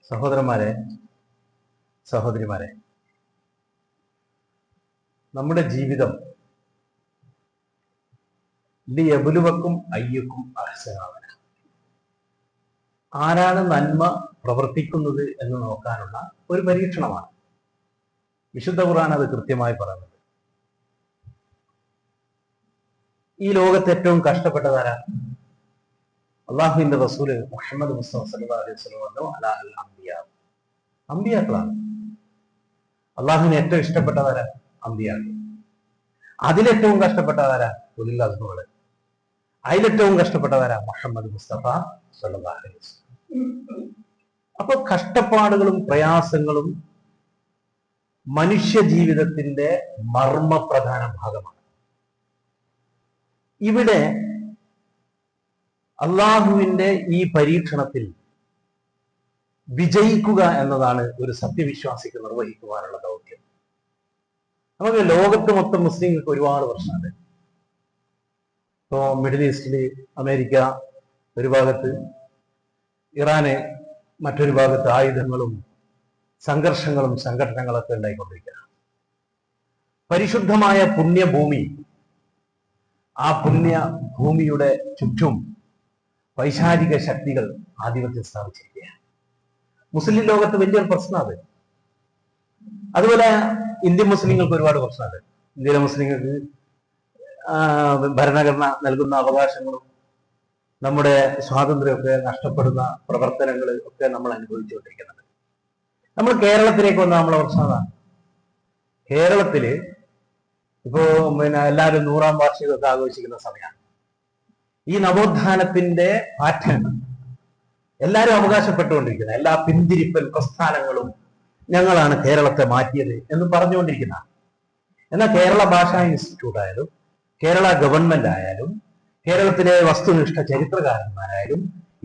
സഹോദരന്മാരെ, സഹോദരിമാരെ, നമ്മുടെ ജീവിതം ലിയബ്ലുവക്കും അയ്യക്കും അഹ്സനഅമല, ആരാണ് നന്മ പ്രവർത്തിക്കുന്നത് എന്ന് നോക്കാനുള്ള ഒരു പരീക്ഷണമാണ്. വിശുദ്ധ ഖുർആൻ അത് കൃത്യമായി പറയുന്നത്. ഈ ലോകത്ത് ഏറ്റവും കഷ്ടപ്പെട്ടതാരാ? അള്ളാഹുവിന്റെ റസൂല് മുഹമ്മദ് മുസ്തഫ സല്ലല്ലാഹു അലൈഹി വസല്ലം പറഞ്ഞു, അലാ അൽ അംബിയാ, അംബിയാക്കളാണ്. അള്ളാഹുവിന് ഏറ്റവും ഇഷ്ടപ്പെട്ടതാരാ? അംബിയാക്കൾ. അതിലേറ്റവും കഷ്ടപ്പെട്ടതാരാ? ഉലുൽ അസ്മുകള്. അതിലേറ്റവും കഷ്ടപ്പെട്ടതാരാ? മുഹമ്മദ് മുസ്തഫ സല്ലല്ലാഹു അലൈഹി വസല്ലം. അപ്പൊ കഷ്ടപ്പാടുകളും പ്രയാസങ്ങളും മനുഷ്യ ജീവിതത്തിന്റെ മർമ്മപ്രധാന ഭാഗമാണ്. ഇവിടെ അള്ളാഹുവിന്റെ ഈ പരീക്ഷണത്തിൽ വിജയിക്കുക എന്നതാണ് ഒരു സത്യവിശ്വാസിക്ക് നിർവഹിക്കുവാനുള്ള ദൗത്യം. നമുക്ക് ലോകത്ത് മൊത്തം മുസ്ലിങ്ങൾക്ക് ഒരുപാട് പ്രശ്നമുണ്ട്. ഇപ്പോ മിഡിൽ ഈസ്റ്റില് അമേരിക്ക ഒരു ഭാഗത്ത്, ഇറാന് മറ്റൊരു ഭാഗത്ത് ആയുധങ്ങളും സംഘർഷങ്ങളും സംഘടനകളൊക്കെ ഉണ്ടായിക്കൊണ്ടിരിക്കുക. പരിശുദ്ധമായ പുണ്യഭൂമി, ആ പുണ്യഭൂമിയുടെ ചുറ്റും പൈശാചിക ശക്തികൾ ആധിപത്യം സ്ഥാപിച്ചിരിക്കുകയാണ്. മുസ്ലിം ലോകത്ത് വലിയൊരു പ്രശ്നമാണ്. അതുപോലെ ഇന്ത്യൻ മുസ്ലിങ്ങൾക്ക് ഒരുപാട് പ്രശ്നമുണ്ട്. ഇന്ത്യയിലെ മുസ്ലിങ്ങൾക്ക് ഭരണഘടന നൽകുന്ന അവകാശങ്ങളും നമ്മുടെ സ്വാതന്ത്ര്യമൊക്കെ നഷ്ടപ്പെടുന്ന പ്രവർത്തനങ്ങൾ ഒക്കെ നമ്മൾ അനുഭവിച്ചുകൊണ്ടിരിക്കുന്നുണ്ട്. നമ്മൾ കേരളത്തിലേക്ക് വന്ന നമ്മളെ പ്രശ്നം അതാണ്. കേരളത്തില് ഇപ്പോ എല്ലാവരും 100ാം വാർഷികമൊക്കെ ആഘോഷിക്കുന്ന സമയമാണ്. ഈ നവോത്ഥാനത്തിന്റെ പാറ്റേൺ എല്ലാവരും അവകാശപ്പെട്ടുകൊണ്ടിരിക്കുന്നത്, എല്ലാ പിന്തിരിപ്പൻ പ്രസ്ഥാനങ്ങളും ഞങ്ങളാണ് കേരളത്തെ മാറ്റിയത് എന്ന് പറഞ്ഞുകൊണ്ടിരിക്കുന്ന. എന്നാൽ കേരള ഭാഷാ ഇൻസ്റ്റിറ്റ്യൂട്ട് ആയാലും കേരള ഗവൺമെന്റ് ആയാലും കേരളത്തിലെ വസ്തുനിഷ്ഠ ചരിത്രകാരന്മാരായാലും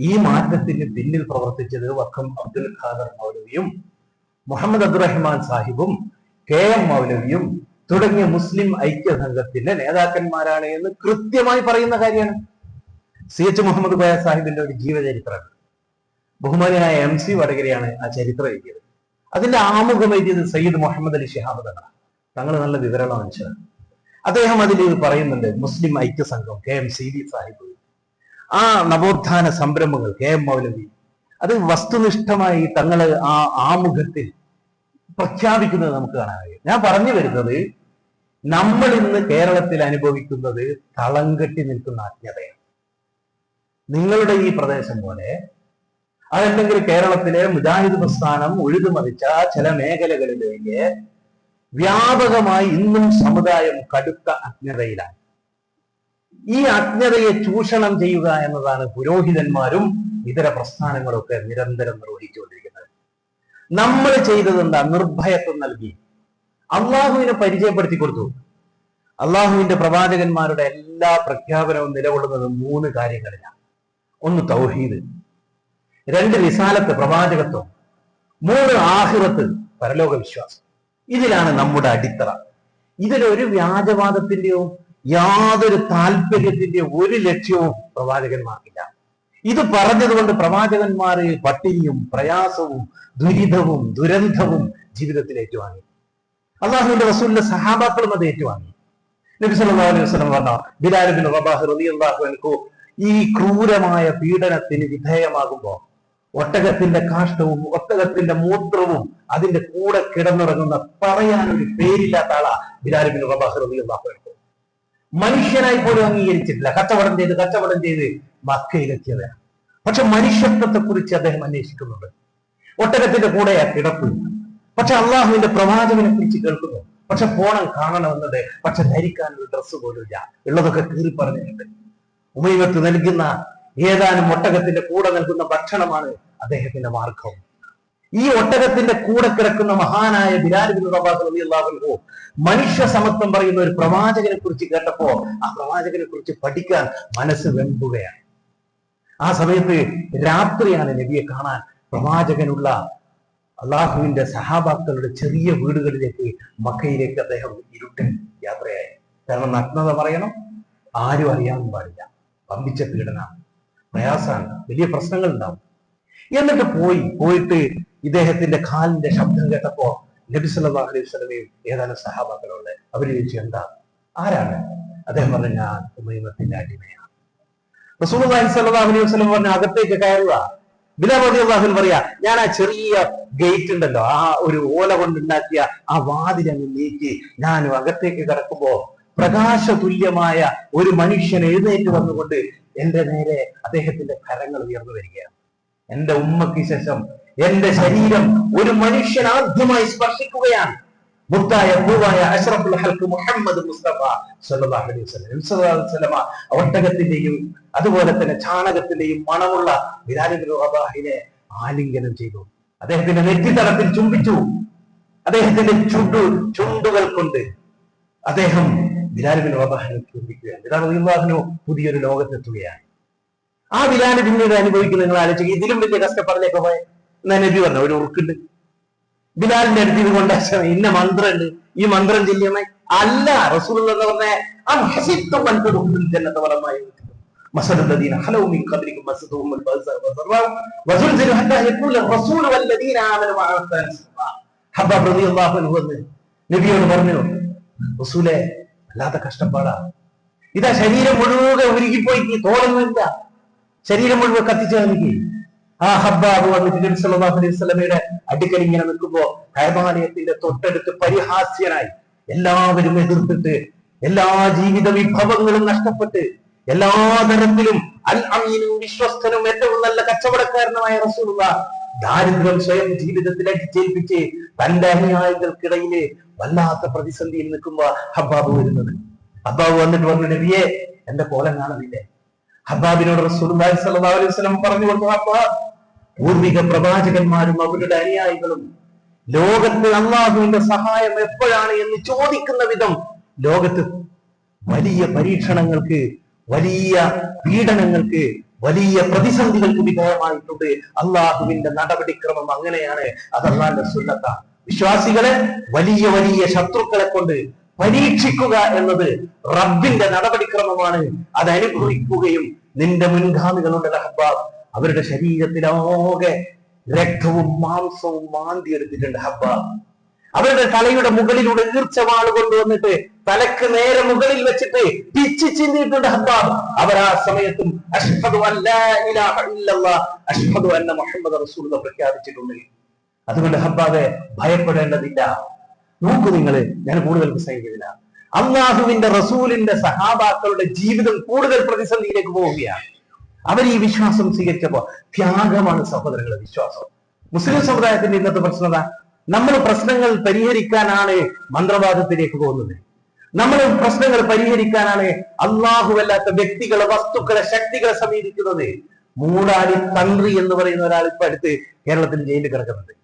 ഈ മാറ്റത്തിന് പിന്നിൽ പ്രവർത്തിച്ചത് വക്കം അബ്ദുൽ ഖാദർ മൗലവിയും മുഹമ്മദ് അബ്ദുറഹ്മാൻ സാഹിബും KM മൗലവിയും തുടങ്ങിയ മുസ്ലിം ഐക്യസംഘത്തിന്റെ നേതാക്കന്മാരാണ് എന്ന് കൃത്യമായി പറയുന്ന കാര്യമാണ്. CH മുഹമ്മദ് കോയ സാഹിബിന്റെ ഒരു ജീവചരിത്രമാണ്. ബഹുമാനിയായ MC വടകരയാണ് ആ ചരിത്രം എഴുതിയത്. അതിന്റെ ആമുഖം എഴുതിയത് സയ്യിദ് മുഹമ്മദ് അലി ശിഹാബ് തങ്ങളാണ്. തങ്ങൾ നല്ല വിവരമുള്ള മനുഷ്യരാണ്. അദ്ദേഹം അതിൽ പറയുന്നുണ്ട്, മുസ്ലിം ഐക്യസംഘം, KM CD സാഹിബ്, ആ നവോത്ഥാന സംരംഭങ്ങൾ, KM മൗലവി, അത് വസ്തുനിഷ്ഠമായി തങ്ങൾ ആ ആമുഖത്തിൽ പ്രഖ്യാപിക്കുന്നത് നമുക്ക് കാണാൻ കഴിയും. ഞാൻ പറഞ്ഞു വരുന്നത്, നമ്മൾ ഇന്ന് കേരളത്തിൽ അനുഭവിക്കുന്നത് തളം കെട്ടി നിൽക്കുന്ന അജ്ഞതയാണ്. നിങ്ങളുടെ ഈ പ്രദേശം പോലെ, അതല്ലെങ്കിൽ കേരളത്തിലെ മുജാഹിദ് പ്രസ്ഥാനം ഉഴുതുമറിച്ച ചില മേഖലകളിലേക്ക് വ്യാപകമായി ഇന്നും സമുദായം കടുത്ത അജ്ഞതയിലാണ്. ഈ അജ്ഞതയെ ചൂഷണം ചെയ്യുക എന്നതാണ് പുരോഹിതന്മാരും ഇതര പ്രസ്ഥാനങ്ങളൊക്കെ നിരന്തരം നിർവഹിച്ചുകൊണ്ടിരിക്കുന്നത്. നമ്മൾ ചെയ്തത് എന്താ? നിർഭയത്വം നൽകി അള്ളാഹുവിനെ പരിചയപ്പെടുത്തി കൊടുത്തു. അള്ളാഹുവിന്റെ പ്രവാചകന്മാരുടെ എല്ലാ പ്രഖ്യാപനവും നിലകൊള്ളുന്നത് 3 കാര്യങ്ങളിലാണ്. 1 തൗഹീദ്, 2 റിസാലത്ത്, പ്രവാചകത്വം, 3 ആഖിറത്ത്, പരലോക വിശ്വാസം. ഇതിലാണ് നമ്മുടെ അടിത്തറ. ഇതിലൊരു വ്യാജവാദത്തിന്റെയോ യാതൊരു താല്പര്യത്തിന്റെയോ ഒരു ലക്ഷ്യവും പ്രവാചകന്മാർക്കില്ല. ഇത് പറഞ്ഞതുകൊണ്ട് പ്രവാചകന്മാർ പട്ടിണിയും പ്രയാസവും ദുരിതവും ദുരന്തവും ജീവിതത്തിൽ ഏറ്റുവാങ്ങി. അള്ളാഹുവിന്റെ റസൂലിന്റെ സഹാബാക്കളും അത് ഏറ്റുവാങ്ങി. നബി സല്ലല്ലാഹു അലൈഹി വസല്ലം പറഞ്ഞ ബിലാൽ ഇബ്നു റബാഹ് റളിയല്ലാഹു അൻഹു ഈ ക്രൂരമായ പീഡനത്തിന് വിധേയമാകുമ്പോൾ ഒട്ടകത്തിന്റെ കാഷ്ടവും ഒട്ടകത്തിന്റെ മൂത്രവും അതിന്റെ കൂടെ കിടന്നിറങ്ങുന്ന പറയാനൊരു പേരില്ലാത്ത ആളാ ബിലാൽ ഇബ്നു റബാഹ് റളിയല്ലാഹു അൻഹു. മനുഷ്യനായി പോലും അംഗീകരിച്ചിട്ടില്ല. കച്ചവടം ചെയ്ത് മക്കയിലെത്തിയതാണ്. പക്ഷെ മനുഷ്യത്വത്തെ കുറിച്ച് അദ്ദേഹം അന്വേഷിക്കുന്നുണ്ട്. ഒട്ടകത്തിന്റെ കൂടെയാ കിടപ്പ്. പക്ഷെ അള്ളാഹുവിന്റെ പ്രവാചകനെ കുറിച്ച് കേൾക്കുന്നു. പക്ഷെ പോണം കാണണമെന്നത്, പക്ഷെ ധരിക്കാൻ ഒരു ഡ്രസ്സ് പോലും ഇല്ല. ഉള്ളതൊക്കെ കീറി പറഞ്ഞിട്ടുണ്ട്. ഉമൈമത്ത് നൽകുന്ന ഏതാനും ഒട്ടകത്തിന്റെ കൂടെ നൽകുന്ന ഭക്ഷണമാണ് അദ്ദേഹത്തിന്റെ മാർഗം. ഈ ഒട്ടകത്തിന്റെ കൂടെ കിടക്കുന്ന മഹാനായ ബിലാൽ ഇബ്നു റബാഹ് റളിയല്ലാഹു അൻഹു മനുഷ്യ സമത്വം പറയുന്ന ഒരു പ്രവാചകനെ കുറിച്ച് കേട്ടപ്പോ ആ പ്രവാചകനെ കുറിച്ച് പഠിക്കാൻ മനസ്സ് വെമ്പുകയാണ്. ആ സമയത്ത് രാത്രിയാണ് നബിയെ കാണാൻ പ്രവാചകനുള്ള അള്ളാഹുവിന്റെ സഹാബാക്കളുടെ ചെറിയ വീടുകളിലേക്ക് മക്കയിലേക്ക് അദ്ദേഹം ഇരുട്ടിൽ യാത്രയായി. കാരണം നഗ്നത പറയണം, ആരും അറിയാൻ പാടില്ല. വമ്പിച്ച പീഡന. പ്രയാസമാണ്, വലിയ പ്രശ്നങ്ങൾ ഉണ്ടാവും. എന്നിട്ട് പോയിട്ട് ഇദ്ദേഹത്തിന്റെ കാലിന്റെ ശബ്ദം കേട്ടപ്പോ നബി സല്ലല്ലാഹു അലൈഹി വസല്ലമയും ഏതാനും സഹാബാക്കളുണ്ട്. അവര് ചോദിച്ചു, എന്താ, ആരാണ്? അദ്ദേഹം പറഞ്ഞു, ഞാൻ ഉമൈമത്തിന്റെ അടിമയാണ്. റസൂലുള്ളാഹി സ്വല്ലല്ലാഹു അലൈഹി വസല്ലം പറഞ്ഞു, അകത്തേക്ക് കയറുക. ബിലാൽ റളിയല്ലാഹു അൻഹു പറയാ, ഞാൻ ആ ചെറിയ ഗേറ്റ് ഉണ്ടല്ലോ, ആ ഒരു ഓല കൊണ്ടുണ്ടാക്കിയ ആ വാതിലങ്ങ് നീക്കി ഞാൻ അകത്തേക്ക് കിടക്കുമ്പോ പ്രകാശ തുല്യമായ ഒരു മനുഷ്യൻ എഴുന്നേറ്റ് വന്നുകൊണ്ട് എന്റെ നേരെ അദ്ദേഹത്തിന്റെ കരങ്ങൾ ഉയർന്നു വരികയാണ്. എന്റെ ഉമ്മയ്ക്ക് ശേഷം എന്റെ ശരീരം ഒരു മനുഷ്യൻ ആദ്യമായി സ്പർശിക്കുകയാണ്. മുത്തായ പൂവായ അഷ്റഫുൽ ഹൽഖ് മുഹമ്മദ് മുസ്തഫ സല്ലല്ലാഹു അലൈഹി വസല്ലം ഒട്ടകത്തിന്റെയും അതുപോലെ തന്നെ ചാണകത്തിന്റെയും മണമുള്ള ബിലാൽ ഇബ്നു റബാഹിനെ ആലിംഗനം ചെയ്തു. അദ്ദേഹത്തിന്റെ നെറ്റിത്തടത്തിൽ ചുംബിച്ചു. അദ്ദേഹത്തിന്റെ ചുണ്ടുകൾ കൊണ്ട് അദ്ദേഹം ബിലാൽ ഇബ്നു റബാഹിനെ ചുംബിക്കുകയാണ്. ബിലാൽ റളിയല്ലാഹു അൻഹു പുതിയൊരു ലോകത്തെത്തുകയാണ്. ആ ബിലാൽ പിന്നീട് അനുഭവിക്കുന്ന നിങ്ങൾ ആലോചിക്കുക, ഇതിലും വലിയ കഷ്ടപ്പാടിലേക്ക് പോയ നബി പറഞ്ഞ ഒരു ഉറുക്കുണ്ട്. ബിലാലിന്റെ അടുത്ത് ഇത് കൊണ്ട് ഇന്ന മന്ത്രമുണ്ട്, ഈ മന്ത്രം ചെല്ലിയമ്മ അല്ല. റസൂൽ എന്ന് പറഞ്ഞ നബിയോട് പറഞ്ഞു, റസൂലെ അല്ലാത്ത കഷ്ടപ്പാടാ, ഇതാ ശരീരം മുഴുവൻ ഉരുകിപ്പോയി, തോളൊന്നുമില്ല, ശരീരം മുഴുവൻ കത്തിച്ചു എനിക്ക്. ആ ഹബ്ബാബ് വന്നിട്ട് നബി സല്ലല്ലാഹു അലൈഹി വസല്ലമയുടെ അടുക്കൽ ഇങ്ങനെ നിൽക്കുമ്പോ കഅബാലയത്തിന്റെ തൊട്ടടുത്ത് പരിഹാസ്യനായി എല്ലാവരും എതിർത്തിട്ട് എല്ലാ ജീവിത വിഭവങ്ങളും നഷ്ടപ്പെട്ട് എല്ലാ തരത്തിലും അൽ അമീനും വിശ്വസ്തനും ഏറ്റവും നല്ല കച്ചവടക്കാരനുമായ റസൂലുള്ളാഹ് ദാരിദ്ര്യം സ്വയം ജീവിതത്തിൽ അടിച്ചേൽപ്പിച്ച് തന്റെ അനുയായികൾക്കിടയില് വല്ലാത്ത പ്രതിസന്ധിയിൽ നിൽക്കുമ്പോ ഹബ്ബാബ് വരുന്നത്. ഹബ്ബാബ് വന്നിട്ട് പറഞ്ഞു, നബിയെ എന്റെ കോലം കാണുന്നില്ലേ? ഹബ്ബാബിനോട് റസൂലുള്ളാഹി സ്വല്ലല്ലാഹു അലൈഹി വസല്ലം പറഞ്ഞു കൊടുത്തു, ഹബ്ബാബ്, പൂർവിക പ്രവാചകന്മാരും അവരുടെ അനുയായികളും ലോകത്ത് അല്ലാഹുവിന്റെ സഹായം എപ്പോഴാണ് എന്ന് ചോദിക്കുന്ന വിധം ലോകത്ത് വലിയ പരീക്ഷണങ്ങൾക്ക്, വലിയ പീഡനങ്ങൾക്ക്, വലിയ പ്രതിസന്ധികൾക്ക് വിധേയമായിട്ടുണ്ട്. അള്ളാഹുവിന്റെ നടപടിക്രമം അങ്ങനെയാണ്. അത് അല്ലാഹുവിന്റെ സുന്നത്താണ്. വിശ്വാസികളെ വലിയ വലിയ ശത്രുക്കളെ കൊണ്ട് പരീക്ഷിക്കുക എന്നത് റബ്ബിന്റെ നടപടിക്രമമാണ്. അത് അനുഭവിക്കുകയും നിന്റെ മുൻഗാമികളുടെ ഹബ്ബാബ് അവരുടെ ശരീരത്തിലാകെ രക്തവും മാംസവും മാന്തി എടുത്തിട്ടുണ്ട്. ഹബ്ബാബ് അവരുടെ തലയുടെ മുകളിലൂടെ ഈർച്ചവാൾ കൊണ്ടുവന്നിട്ട് തലക്ക് നേരെ മുകളിൽ വെച്ചിട്ട് പിച്ച് ചിന്തിയിട്ടുണ്ട് ഹബ്ബാബ്. അവർ ആ സമയത്തും അഷ്ഹദു അല്ലാ ഇലാഹ ഇല്ലല്ലാഹ് അഷ്ഹദു അന്ന മുഹമ്മദ് റസൂലുള്ളാഹ് പ്രഖ്യാപിച്ചിട്ടുണ്ട്. അതുകൊണ്ട് ഹബ്ബാബെ ഭയപ്പെടേണ്ടതില്ല. നോക്കൂ നിങ്ങള്, ഞാൻ കൂടുതൽ പ്രസംഗിക്കുന്നില്ല. അള്ളാഹുവിന്റെ റസൂലിന്റെ സഹാബാക്കളുടെ ജീവിതം കൂടുതൽ പ്രതിസന്ധിയിലേക്ക് പോവുകയാണ്. അവർ ഈ വിശ്വാസം സ്വീകരിച്ചപ്പോ ത്യാഗമാണ് സഹോദരങ്ങളുടെ വിശ്വാസം. മുസ്ലിം സമുദായത്തിന്റെ ഇന്നത്തെ പ്രശ്നത, നമ്മൾ പ്രശ്നങ്ങൾ പരിഹരിക്കാനാണ് മന്ത്രവാദത്തിലേക്ക് പോകുന്നത്. നമ്മൾ പ്രശ്നങ്ങൾ പരിഹരിക്കാനാണ് അല്ലാഹുവല്ലാത്ത വ്യക്തികളെ, വസ്തുക്കളെ, ശക്തികളെ സമീപിക്കുന്നത്. മൂടാടി തന്ത്രി എന്ന് പറയുന്ന ഒരാൾ ഇപ്പൊ അടുത്ത് കേരളത്തിൽ ജയിലിൽ കിടക്കുന്നുണ്ട്.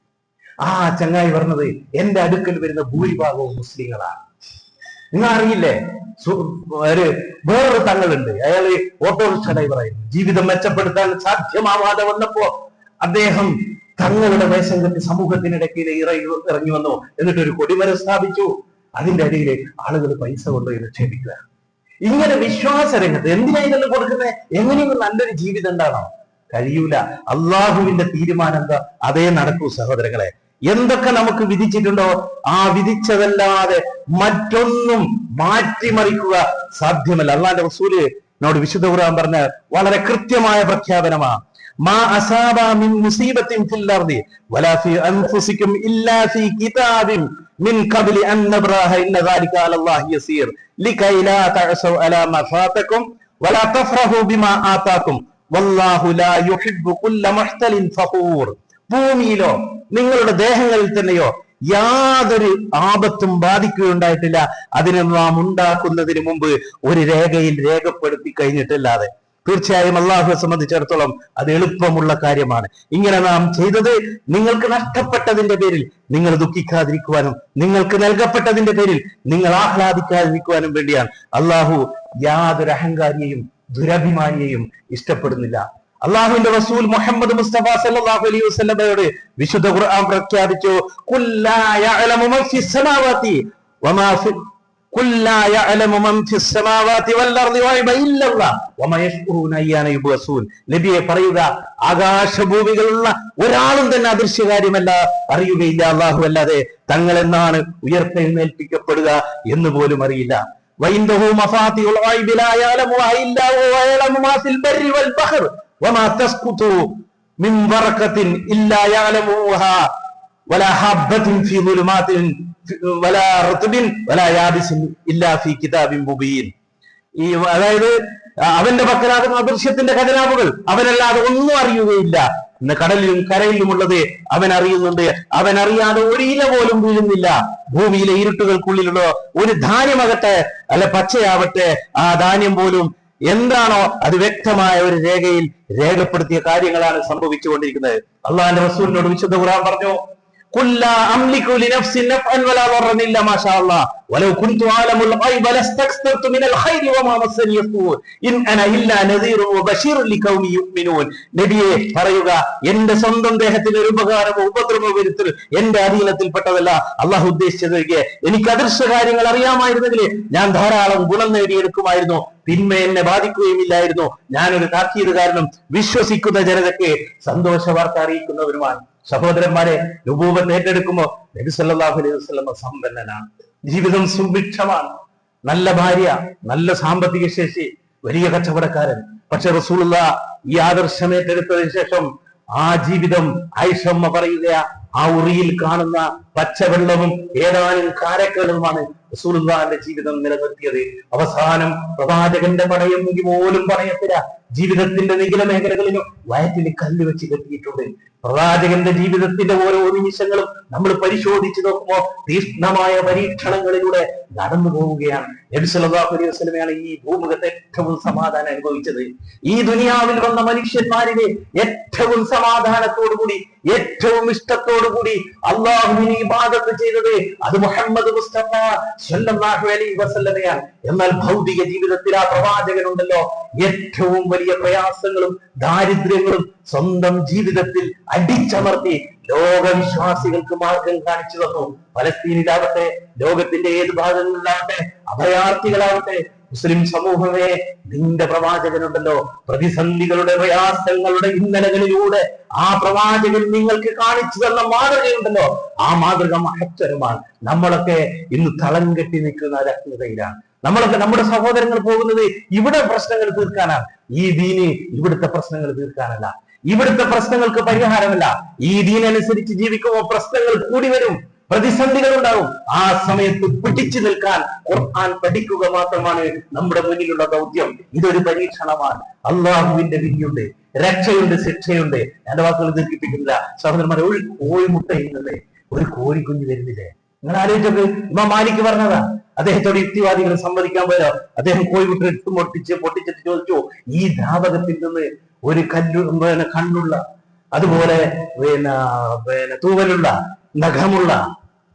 ആ ചങ്ങായി പറഞ്ഞത്, എന്റെ അടുക്കൽ വരുന്ന ഭൂരിഭാഗവും മുസ്ലിങ്ങളാണ്. നിങ്ങൾ അറിയില്ലേ, വേറൊരു തങ്ങളുണ്ട്, അയാള് ഓട്ടോറിക്ഷ ഡ്രൈവറായിരുന്നു. ജീവിതം മെച്ചപ്പെടുത്താൻ സാധ്യമാവാതെ വന്നപ്പോ അദ്ദേഹം തങ്ങളുടെ വേഷം കെട്ടി സമൂഹത്തിനിടയ്ക്ക് ഇറങ്ങി വന്നു. എന്നിട്ട് ഒരു കൊടിമരം സ്ഥാപിച്ചു. അതിന്റെ അടിയിൽ ആളുകൾ പൈസ കൊണ്ടുപോയി നിക്ഷേപിക്കുക. ഇങ്ങനെ വിശ്വാസ രംഗത്ത് എന്തിനാ ഇതെല്ലാം കൊടുക്കുന്നത്? എങ്ങനെയൊന്നും നല്ലൊരു ജീവിതം ഉണ്ടാകണം? കഴിയൂല. അള്ളാഹുവിന്റെ തീരുമാനം എന്താ അതേ നടക്കൂ സഹോദരങ്ങളെ. എന്തൊക്കെ നമുക്ക് വിധിച്ചിട്ടുണ്ടോ ആ വിധിച്ചതല്ലാതെ മറ്റൊന്നും മാറ്റിമറിക്കുക സാധ്യമല്ല. അള്ളാന്റെ റസൂല് നോട് വിശുദ്ധ ഖുർആൻ പറഞ്ഞ വളരെ കൃത്യമായ പ്രഖ്യാപനമാണ്. മാ അസാബ മിൻ മുസീബത്തിൻ ഫിൽ അർദി വലാ ഫീ അൻഫുസികും ഇല്ലാ ഫീ കിതാബിൻ മിൻ ഖബ്ലി അൻ നബ്റാഹ ഇന്ന ദാലിക അലല്ലാഹി യസീർ ലികൈ ലാ തഅസു അലാ മാ ഫാതകും വലാ തഫറഹു ബിമാ ആതാകും വല്ലാഹു ലാ യുഹിബ്ബു കുല്ല മുഹ്തലിൻ ഫഖൂർ. ഭൂമിയിലോ നിങ്ങളുടെ ദേഹങ്ങളിൽ തന്നെയോ യാതൊരു ആപത്തും ബാധിക്കുകയുണ്ടായിട്ടില്ല, അതിനെ നാം ഉണ്ടാക്കുന്നതിന് മുമ്പ് ഒരു രേഖയിൽ രേഖപ്പെടുത്തി കഴിഞ്ഞിട്ടില്ലാതെ. തീർച്ചയായും അള്ളാഹുവെ സംബന്ധിച്ചിടത്തോളം അത് എളുപ്പമുള്ള കാര്യമാണ്. ഇങ്ങനെ നാം ചെയ്തത് നിങ്ങൾക്ക് നഷ്ടപ്പെട്ടതിന്റെ പേരിൽ നിങ്ങൾ ദുഃഖിക്കാതിരിക്കുവാനും നിങ്ങൾക്ക് നൽകപ്പെട്ടതിന്റെ പേരിൽ നിങ്ങൾ ആഹ്ലാദിക്കാതിരിക്കുവാനും വേണ്ടിയാണ്. അള്ളാഹു യാതൊരു അഹങ്കാരിയെയും ദുരഭിമാനിയെയും ഇഷ്ടപ്പെടുന്നില്ല. അള്ളാഹുവിന്റെ റസൂൽ മുഹമ്മദ് മുസ്തഫ സല്ലല്ലാഹു അലൈഹി വസല്ലമയോട് വിശുദ്ധ ഖുർആൻ പ്രഖ്യാപിച്ചു, ഖുൽ ലാ യഅലമു മൻ ഫിസ് സമാവാതി വമാ നബിയെ പറയുക, ആകാശഭൂമികളുള്ള ഒരാളും തന്നെ അദൃശ്യകാര്യമല്ല അറിയുകയില്ല അല്ലാഹു അല്ലാതെ, തങ്ങൾ എന്നാണ് ഉയർത്തെഴുന്നേൽപ്പിക്കപ്പെടുക എന്ന് പോലും അറിയില്ല. وعنده مفاتيح الغيب لا يعلمها إلا هو ويعلم ما في البر والبحر وما تسقط من ورقة إلا يعلمها ولا حبة في ظلمات ولا رطب ولا يابس إلا في كتاب مبين. അതായത് അവന്റെ പക്കലാകുന്ന അദൃശ്യത്തിന്റെ ഖജനാവുകൾ അവനല്ലാതെ ഒന്നും അറിയുകയില്ല. ഇന്ന് കടലിലും കരയിലുമുള്ളത് അവൻ അറിയുന്നുണ്ട്. അവൻ അറിയാതെ ഒരു ഇല പോലും വീഴുന്നില്ല. ഭൂമിയിലെ ഇരുട്ടുകൾക്കുള്ളിലുള്ള ഒരു ധാന്യമാകട്ടെ അല്ല പച്ചയാവട്ടെ, ആ ധാന്യം പോലും എന്താണോ അത് വ്യക്തമായ ഒരു രേഖയിൽ രേഖപ്പെടുത്തിയ കാര്യങ്ങളാണ് സംഭവിച്ചുകൊണ്ടിരിക്കുന്നത്. അള്ളാഹിന്റെ റസൂലിനോട് വിശുദ്ധ ഖുർആൻ പറഞ്ഞു, قل لا أملك لنفسي نفعا ولا ضرا إلا ما شاء الله ولو كنت أعلم الغيب لاستكثرت من الخير وما مسني السوء إن أنا إلا نذير وبشير لقوم يؤمنون. നബിയെ പറയുക, എന്റെ സ്വന്തം ദേഹത്തിന് ഒരു ഉപകാരമോ ഉപദ്രവമോ വരുത്തൽ എന്റെ അധീനത്തിൽപ്പെട്ടതല്ല. അള്ളാഹു ഉദ്ദേശിച്ചത് എനിക്ക് അദൃശ്യ കാര്യങ്ങൾ അറിയാമായിരുന്നെങ്കിൽ ഞാൻ ധാരാളം ഗുണം നേടിയെടുക്കുമായിരുന്നു. തിന്മ എന്നെ ബാധിക്കുകയുമില്ലായിരുന്നു. ഞാനൊരു താക്കീത് കാരണം വിശ്വസിക്കുന്ന ജനതയ്ക്ക് സന്തോഷ വാർത്ത അറിയിക്കുന്നവരുമാണ്. സഹോദരന്മാരെ, നുബൂവത്ത് ഏറ്റെടുക്കുമ്പോൾ നബി സല്ലല്ലാഹു അലൈഹി വസല്ലം സമ്പന്നനാണ്, ജീവിതം സുഭിക്ഷമാണ്, നല്ല ഭാര്യ, നല്ല സാമ്പത്തിക ശേഷി, വലിയ കച്ചവടക്കാരൻ. പക്ഷെ റസൂലുള്ളാഹ് ഈ ആദർശം ഏറ്റെടുത്തതിന് ശേഷം ആ ജീവിതം, ആയിഷമ്മ പറയുകയാ, ആ ഉറിയിൽ കാണുന്ന പച്ചവെള്ളവും ഏതാനും കാരക്കലുമാണ് റസൂലുള്ളാഹിന്റെ ജീവിതം നിലനിർത്തിയത്. അവസാനം പ്രവാചകന്റെ പടയം മുഖി പോലും പണയത്തില്ല. ജീവിതത്തിന്റെ നിഖില മേഖലകളിലും വയറ്റിൽ കല്ല് വെച്ച് കെട്ടിയിട്ടുണ്ട്. പ്രവാചകന്റെ ജീവിതത്തിന്റെ ഓരോ നിമിഷങ്ങളും നമ്മൾ പരിശോധിച്ചു നോക്കുമ്പോൾ തീക്ഷ്ണമായ പരീക്ഷണങ്ങളിലൂടെ നടന്നു പോവുകയാണ്. നബി സല്ലല്ലാഹു അലൈഹി വസല്ലമയാണ് ഈ ഭൂമുഖത്ത് ഏറ്റവും സമാധാനം അനുഭവിച്ചത്. ഈ ദുനിയാവിൽ വന്ന മനുഷ്യന്മാരിലെ ഏറ്റവും സമാധാനത്തോടുകൂടി, ഏറ്റവും ഇഷ്ടത്തോടുകൂടി അള്ളാഹുവിനെ ഇബാദത്ത് ചെയ്തത് അത് മുഹമ്മദ് മുസ്തഫ സല്ലല്ലാഹു അലൈഹി വസല്ലമയാണ്. എന്നാൽ ഭൗതിക ജീവിതത്തിൽ ആ പ്രവാചകനുണ്ടല്ലോ, ഏറ്റവും വലിയ പ്രയാസങ്ങളും ദാരിദ്ര്യങ്ങളും സ്വന്തം ജീവിതത്തിൽ അടിച്ചമർത്തി ലോകവിശ്വാസികൾക്ക് മാർഗം കാണിച്ചു തന്നു. ഫലസ്തീനിലാവട്ടെ, ലോകത്തിന്റെ ഏത് ഭാഗങ്ങളിലാവട്ടെ, അഭയാർത്ഥികളാവട്ടെ, മുസ്ലിം സമൂഹമേ, നിന്റെ പ്രവാചകനുണ്ടല്ലോ. പ്രതിസന്ധികളുടെ പ്രയാസങ്ങളുടെ ഇന്നലകളിലൂടെ ആ പ്രവാചകൻ നിങ്ങൾക്ക് കാണിച്ചു തന്ന മാതൃകയുണ്ടല്ലോ, ആ മാതൃക മഹത്തരമാണ്. നമ്മളൊക്കെ ഇന്ന് തളം കെട്ടി നിൽക്കുന്ന അരജ്ഞതയിലാണ്. നമ്മളൊക്കെ, നമ്മുടെ സഹോദരങ്ങൾ പോകുന്നത് ഇവിടെ പ്രശ്നങ്ങൾ തീർക്കാനാണ്. ഈ ദീന് ഇവിടുത്തെ പ്രശ്നങ്ങൾ തീർക്കാനല്ല, ഇവിടുത്തെ പ്രശ്നങ്ങൾക്ക് പരിഹാരമല്ല. ഈ ദീനനുസരിച്ച് ജീവിക്കുമ്പോൾ പ്രശ്നങ്ങൾ കൂടി വരും, പ്രതിസന്ധികൾ ഉണ്ടാവും. ആ സമയത്ത് പിടിച്ചു നിൽക്കാൻ ഖുർആൻ പഠിക്കുക മാത്രമാണ് നമ്മുടെ മുന്നിലുള്ള ദൗത്യം. ഇതൊരു പരീക്ഷണമാണ്. അള്ളാഹുവിന്റെ വിധിയുണ്ട്, രക്ഷയുണ്ട്, ശിക്ഷയുണ്ട്. എന്റെ വാക്കുകൾ ദീർഘിപ്പിക്കുന്നില്ല. സഹോദരന്മാരെ, ഒരു കോഴിമുട്ടയിൽ നിന്ന് ഒരു കോഴിക്കുഞ്ഞ് വരുന്നില്ലേ? നിങ്ങൾ ആലോചിച്ചത് ഇമാം മാലിക് പറഞ്ഞതാ. അദ്ദേഹത്തോട് യുക്തിവാദികൾ സമ്മതിക്കാൻ പോയോ? അദ്ദേഹം കോഴിമുട്ട എടുത്ത് പൊട്ടിച്ചിട്ട് ചോദിച്ചു, ഈ ദ്രാവകത്തിൽ നിന്ന് ഒരു കണ്ണുള്ള, അതുപോലെ തൂവലുള്ള, നഖമുള്ള,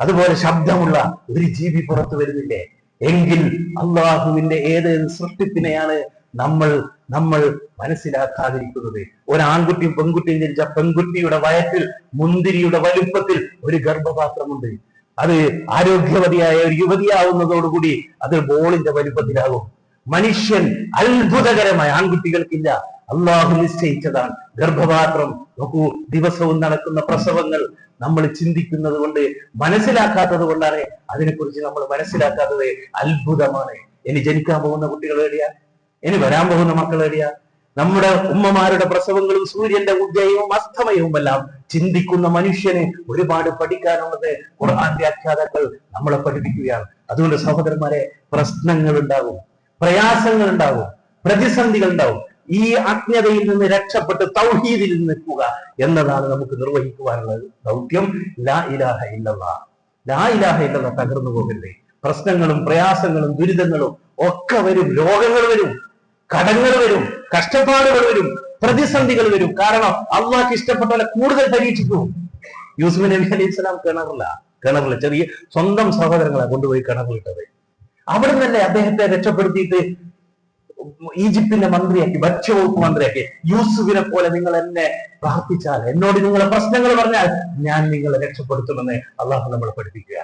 അതുപോലെ ശബ്ദമുള്ള ഒരു ജീവി പുറത്തു വരുന്നില്ലേ? എങ്കിൽ അള്ളാഹുവിന്റെ ഏതേത് സൃഷ്ടിപ്പിനെയാണ് നമ്മൾ മനസ്സിലാക്കാതിരിക്കുന്നത്? ഒരു ആൺകുട്ടിയും പെൺകുട്ടിയും ജനിച്ച പെൺകുട്ടിയുടെ വയറ്റിൽ മുന്തിരിയുടെ വലുപ്പത്തിൽ ഒരു ഗർഭപാത്രമുണ്ട്. അത് ആരോഗ്യവതിയായ ഒരു യുവതിയാവുന്നതോടുകൂടി അത് ബോളിന്റെ വലുപ്പത്തിലാകും. മനുഷ്യൻ അത്ഭുതകരമായ, ആൺകുട്ടികൾക്കില്ല, അള്ളാഹു നിശ്ചയിച്ചതാണ് ഗർഭപാത്രം. നോക്കൂ, ദിവസവും നടക്കുന്ന പ്രസവങ്ങൾ നമ്മൾ ചിന്തിക്കുന്നത് കൊണ്ട്, മനസ്സിലാക്കാത്തത് കൊണ്ടാണ്. അതിനെക്കുറിച്ച് നമ്മൾ മനസ്സിലാക്കാത്തത് അത്ഭുതമാണ്. ഇനി ജനിക്കാൻ പോകുന്ന കുട്ടികൾ എവിടെയാ? ഇനി വരാൻ പോകുന്ന മക്കൾ എവിടെയാ? നമ്മുടെ ഉമ്മമാരുടെ പ്രസവങ്ങളും സൂര്യന്റെ ഉദയവും അസ്തമയവും എല്ലാം ചിന്തിക്കുന്ന മനുഷ്യന് ഒരുപാട് പഠിക്കാനുള്ളത് ഖുർആൻ വ്യാഖ്യാതാക്കൾ നമ്മളെ പഠിപ്പിക്കുകയാണ്. അതുകൊണ്ട് സഹോദരന്മാരെ, പ്രശ്നങ്ങൾ ഉണ്ടാകും, പ്രയാസങ്ങൾ ഉണ്ടാകും, പ്രതിസന്ധികൾ ഉണ്ടാവും. ഈ അജ്ഞതയിൽ നിന്ന് രക്ഷപ്പെട്ട് തൗഹീദിൽ നിൽക്കുക എന്നതാണ് നമുക്ക് നിർവഹിക്കുവാനുള്ള ദൗത്യം. ലാ ഇലാഹ ഇല്ലല്ലാഹ്, ലാ ഇലാഹ ഇല്ലല്ലാഹ് തകർന്നു പോകരുത്. പ്രശ്നങ്ങളും പ്രയാസങ്ങളും ദുരിതങ്ങളും ഒക്കെ വരും, രോഗങ്ങൾ വരും, കടങ്ങൾ വരും, കഷ്ടപ്പാടുകൾ വരും, പ്രതിസന്ധികൾ വരും. കാരണം അള്ളാഹ്ക്ക് ഇഷ്ടപ്പെട്ട കൂടുതൽ പരീക്ഷിക്കും. യൂസുഫ് നബി അലൈഹി സ്വലാം കിണറില്ല, ചെറിയ സ്വന്തം സഹോദരങ്ങളെ കൊണ്ടുപോയി കിണറിലിട്ടത്. അവിടെ നിന്നല്ലേ അദ്ദേഹത്തെ രക്ഷപ്പെടുത്തിയിട്ട് ഈജിപ്തിന്റെ മന്ത്രിയാക്കി, ഭക്ഷ്യവകുപ്പ് മന്ത്രിയാക്കി. യൂസുഫിനെ പോലെ നിങ്ങൾ എന്നെ പ്രാർത്ഥിച്ചാൽ, എന്നോട് നിങ്ങളെ പ്രശ്നങ്ങൾ പറഞ്ഞാൽ ഞാൻ നിങ്ങളെ രക്ഷപ്പെടുത്തുമെന്ന് അള്ളാഹു നമ്മളെ പഠിപ്പിക്കുക.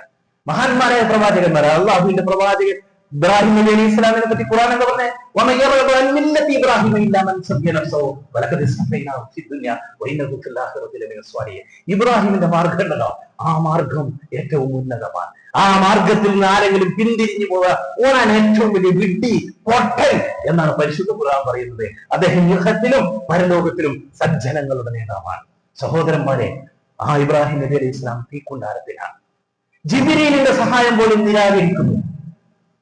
മഹാന്മാരായ പ്രവാചകന്മാരെ. അള്ളാഹുവിന്റെ പ്രവാചകൻ ഇബ്രാഹിം നബി അലൈഹി ഇസ്ലാമിനെ പറ്റി ഖുർആൻ എന്താ പറഞ്ഞേ? ഇബ്രാഹിമിന്റെ മാർഗം ഉണ്ടല്ലോ, ആ മാർഗം ഏറ്റവും ഉന്നതമാണ്. ആ മാർഗത്തിൽ നിന്ന് ആരെങ്കിലും പിന്തിരിഞ്ഞു പോവുക, ഓനാൻ ഏറ്റവും വലിയ വിഡ്ഢി, പൊട്ടൻ എന്നാണ് പരിശുദ്ധ ഖുർആൻ പറയുന്നത്. അദ്ദേഹം യുഹത്തിലും പരലോകത്തിലും സജ്ജനങ്ങളുടെ നേതാവാണ്. സഹോദരന്മാരെ, ആ ഇബ്രാഹിം നബി അലൈഹി ഇസ്ലാം തീക്കുണ്ടാരത്തിലാണ്. ജിബ്രീലിന്റെ സഹായം പോലും നിരാകരിക്കുന്നു.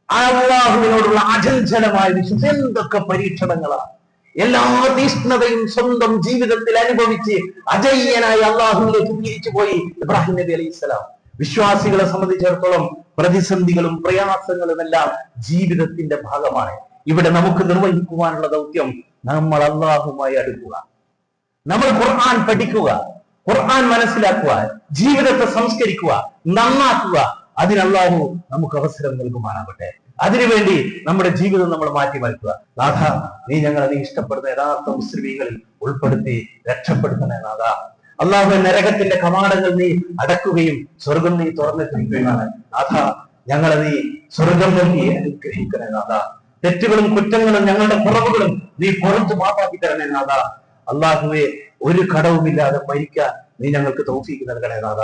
അല്ലാഹുവിനോടുള്ള അചഞ്ചലമായ വിശ്വാസം. എന്തൊക്കെ പരീക്ഷണങ്ങളാണ്! എല്ലാ തീഷ്ണതയും സ്വന്തം ജീവിതത്തിൽ അനുഭവിച്ച് അജയ്യനായി അള്ളാഹുവിലേക്ക് തിരിച്ചുപോയി ഇബ്രാഹിം നബി അലൈഹി സ്വലാം. വിശ്വാസികളെ സംബന്ധിച്ചിടത്തോളം പ്രതിസന്ധികളും പ്രയാസങ്ങളും എല്ലാം ജീവിതത്തിന്റെ ഭാഗമാണ്. ഇവിടെ നമുക്ക് നിർവഹിക്കുവാനുള്ള ദൗത്യം നമ്മൾ അള്ളാഹുമായി അടുക്കുക, നമ്മൾ ഖുർആൻ പഠിക്കുക, ഖുർആൻ മനസ്സിലാക്കുക, ജീവിതത്തെ സംസ്കരിക്കുക, നന്നാക്കുക. അതിന് അല്ലാഹു നമുക്ക് അവസരം നൽകുമാറാകട്ടെ. അതിനുവേണ്ടി നമ്മുടെ ജീവിതം നമ്മൾ മാറ്റിമറിക്കുക. നാഥ, നീ ഇഷ്ടപ്പെടുന്ന യഥാർത്ഥ മുസ്ലിമീങ്ങളിൽ ഉൾപ്പെടുത്തി രക്ഷപ്പെടുത്തണേ നാഥ. അല്ലാഹു നരകത്തിന്റെ കവാടങ്ങൾ നീ അടക്കുകയും സ്വർഗം നീ തുറന്നിട്ടിരിക്കുകയാണ് നാഥ. നീ സ്വർഗം നൽകി അനുഗ്രഹിക്കണേ നാഥ. തെറ്റുകളും കുറ്റങ്ങളും ഞങ്ങളുടെ കുറവുകളും നീ പുറത്തു മാപ്പാക്കി തരണേ നാഥ. അല്ലാഹുവെ, ഒരു കടവുമില്ലാതെ മരിക്കാൻ നീ ഞങ്ങൾക്ക് തൗഫീക്ക് നൽകണേ നാഥ.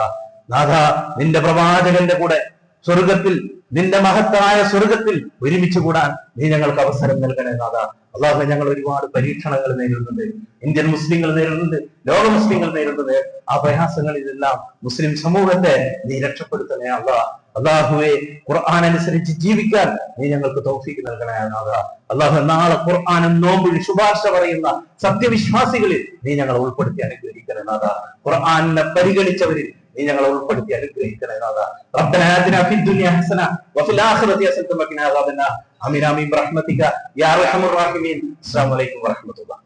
നാഥ, നിന്റെ പ്രവാചകന്റെ കൂടെ സ്വർഗത്തിൽ, നിന്റെ മഹത്തായ സ്വർഗത്തിൽ ഒരുമിച്ച് കൂടാൻ നീ ഞങ്ങൾക്ക് അവസരം നൽകണേ നാഥ. അല്ലാഹു, ഞങ്ങൾ ഒരുപാട് പരീക്ഷണങ്ങൾ നേരിടുന്നുണ്ട്. ഇന്ത്യൻ മുസ്ലിങ്ങൾ നേരിടുന്നുണ്ട്, ലോക മുസ്ലിങ്ങൾ നേരിടുന്നത്. ആ പ്രയാസങ്ങളിലെല്ലാം മുസ്ലിം സമൂഹത്തെ നീ രക്ഷപ്പെടുത്തണേ അല്ലാഹ്. അല്ലാഹുവെ, ഖുർആൻ അനുസരിച്ച് ജീവിക്കാൻ നീ ഞങ്ങൾക്ക് തൗഫീക്ക് നൽകണേ നാഥ. അല്ലാഹു, നാളെ ഖുർആനും നോമ്പും ശുപാർശ പറയുന്ന സത്യവിശ്വാസികളിൽ നീ ഞങ്ങളെ ഉൾപ്പെടുത്തി അനുഗ്രഹിക്കണേ നാഥ. ഖുർആനെ പരിഗണിച്ചവരിൽ നീ ഞങ്ങളെ ഉൾപ്പെടുത്തി അനുഗ്രഹിക്കണേ നാഥ. റബ്ബനാ ആതിനാ ഫിദ്ദുനിയ ഹസന വഫിൽ ആഖിറതി ഹസനത വഖിനാ അദാബന്നാർ. ആമീൻ ആമീൻ ബിറഹ്മതിക യാ അർഹമർ റഹീമീൻ. അസ്സലാമു അലൈക്കും വറഹ്മത്തുള്ളാഹി.